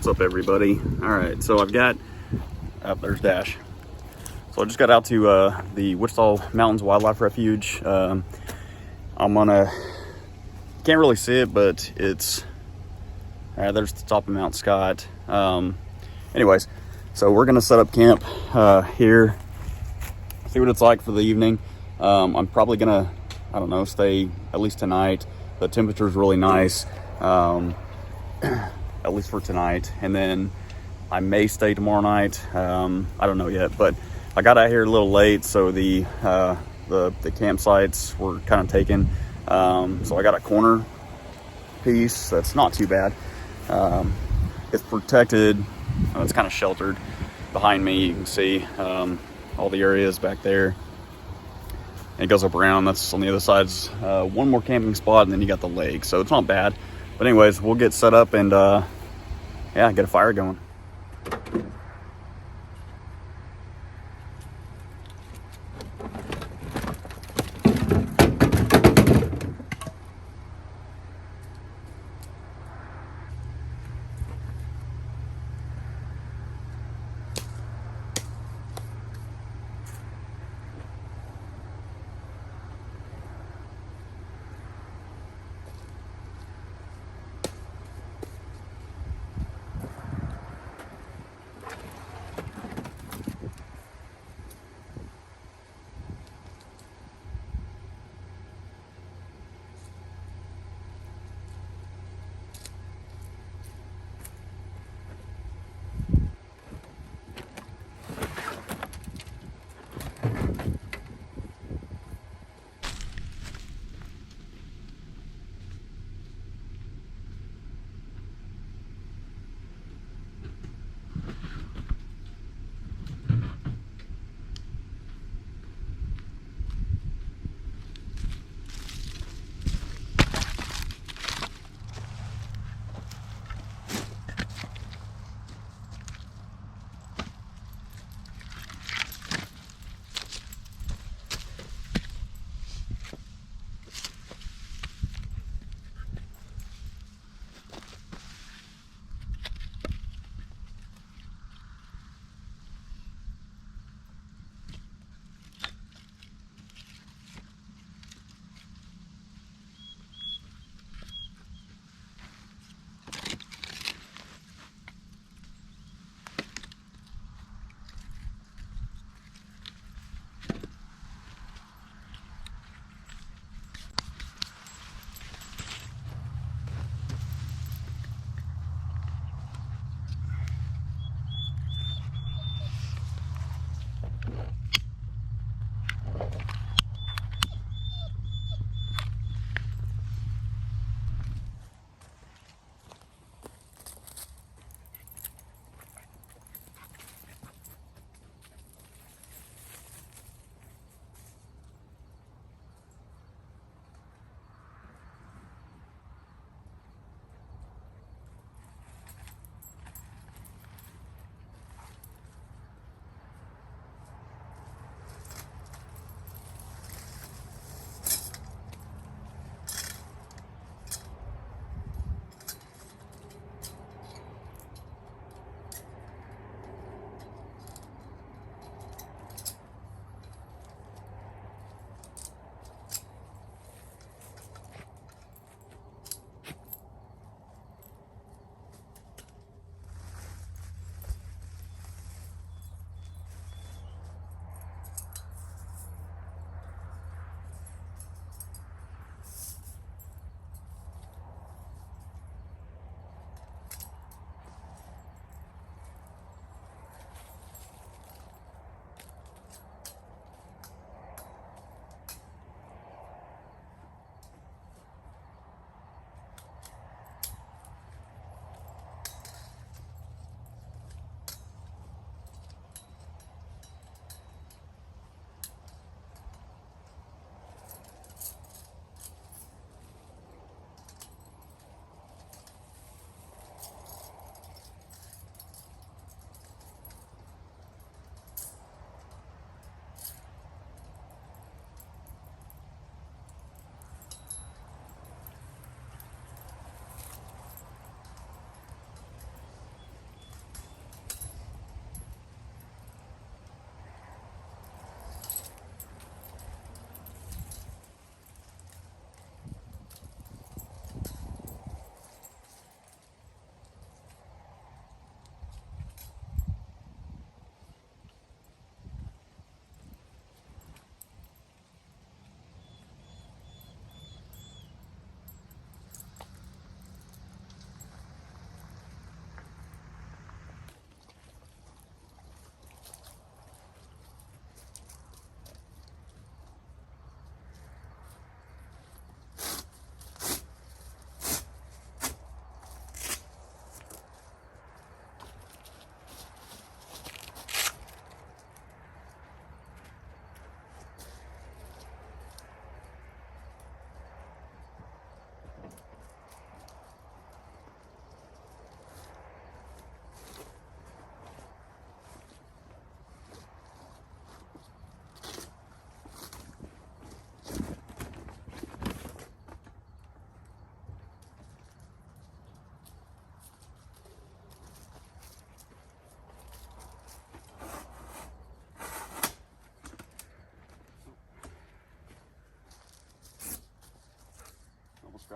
What's up, everybody? All right, so I've got there's Dash. So I just got out to the Wichita Mountains Wildlife Refuge. I'm gonna, can't really see it, but it's there's the top of Mount Scott. Anyways, so we're gonna set up camp here, see what it's like for the evening. I'm probably gonna, I don't know, stay at least tonight. The temperature is really nice, at least for tonight, and then I may stay tomorrow night. I don't know yet, but I got out here a little late, so the campsites were kind of taken. So I got a corner piece that's not too bad. It's protected. It's kind of sheltered. Behind me, you can see all the areas back there. And it goes up around. That's on the other side's one more camping spot, and then you got the lake. So it's not bad. But anyways, we'll get set up and yeah, get a fire going.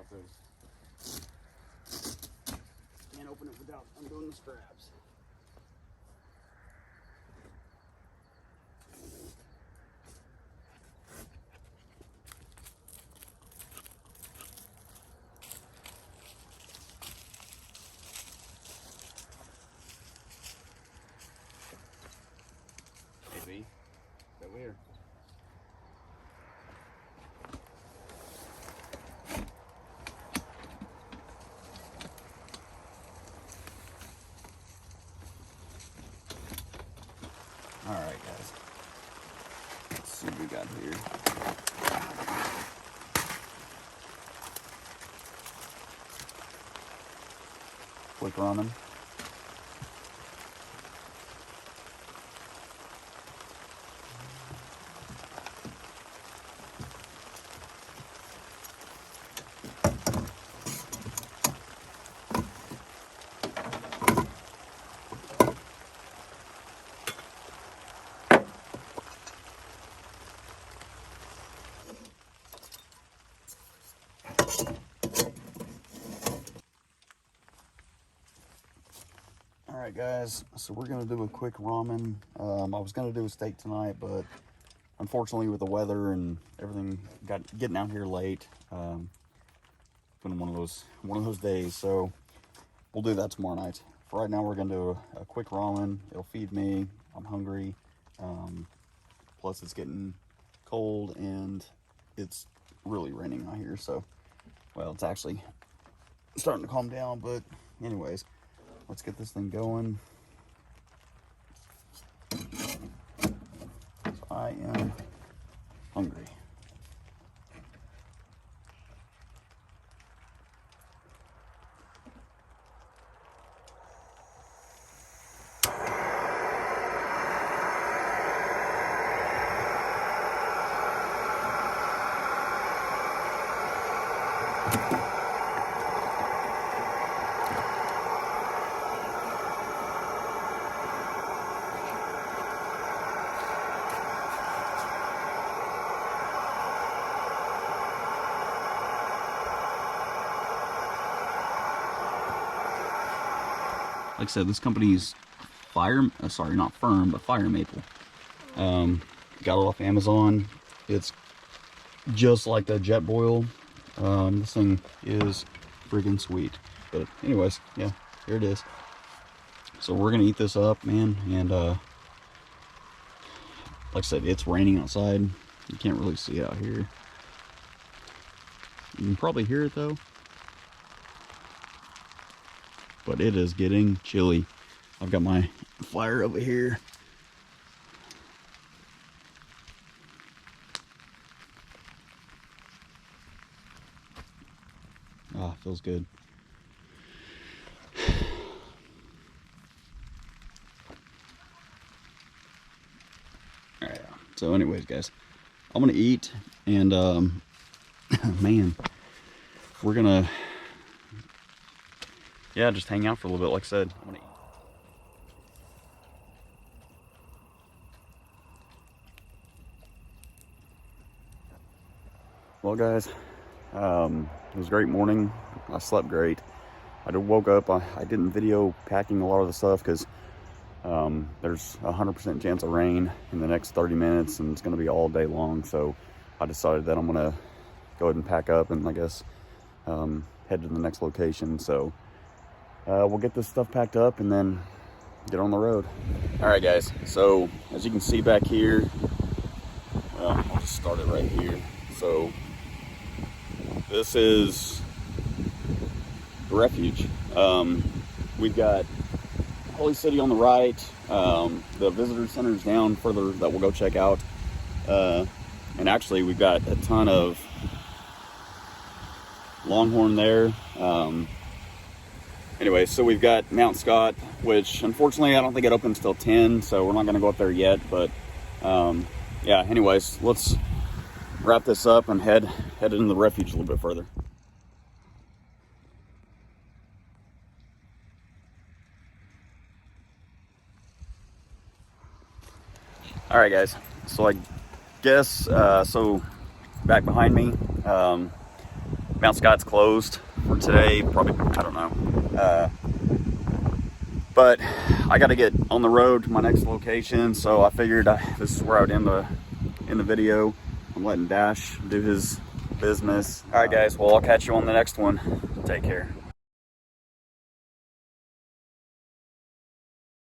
out this. Can't open it without undoing the straps. Maybe. Over here. All right, guys. Let's see what we got here. Quick ramen. Alright guys, so we're going to do a quick ramen. I was going to do a steak tonight, but unfortunately with the weather and everything getting out here late, been one of those days, so we'll do that tomorrow night. For right now we're going to do a quick ramen. It'll feed me. I'm hungry. Plus it's getting cold and it's really raining out here, so well, it's actually starting to calm down, but anyways, let's get this thing going. So I am hungry. Like I said, this company's Fire Maple. Got it off Amazon. It's just like the Jetboil. This thing is freaking sweet. But anyways, yeah, here it is. So we're gonna eat this up, man. And like I said, it's raining outside. You can't really see it out here. You can probably hear it though. But it is getting chilly. I've got my fire over here. Ah, feels good. Alright, so anyways guys, I'm gonna eat and man, we're gonna just hang out for a little bit. Like I said, I'm gonna eat. Well guys, it was a great morning. I slept great. I woke up, I didn't video packing a lot of the stuff because there's a 100% chance of rain in the next 30 minutes and it's going to be all day long. So I decided that I'm going to go ahead and pack up and I guess head to the next location. So we'll get this stuff packed up and then get on the road. All right guys, so as you can see back here, well, I'll just start it right here. So this is the refuge. We've got Holy City on the right, the visitor center's down further that we'll go check out, and actually we've got a ton of longhorn there. Anyway, so we've got Mount Scott, which unfortunately I don't think it opens till 10, so we're not going to go up there yet, but yeah, anyways, let's wrap this up and head into the refuge a little bit further. All right guys, so I guess so back behind me, Mount Scott's closed for today, probably, I don't know. But I got to get on the road to my next location, so I figured this is where I would end the video. I'm letting Dash do his business. All right, guys. Well, I'll catch you on the next one. Take care.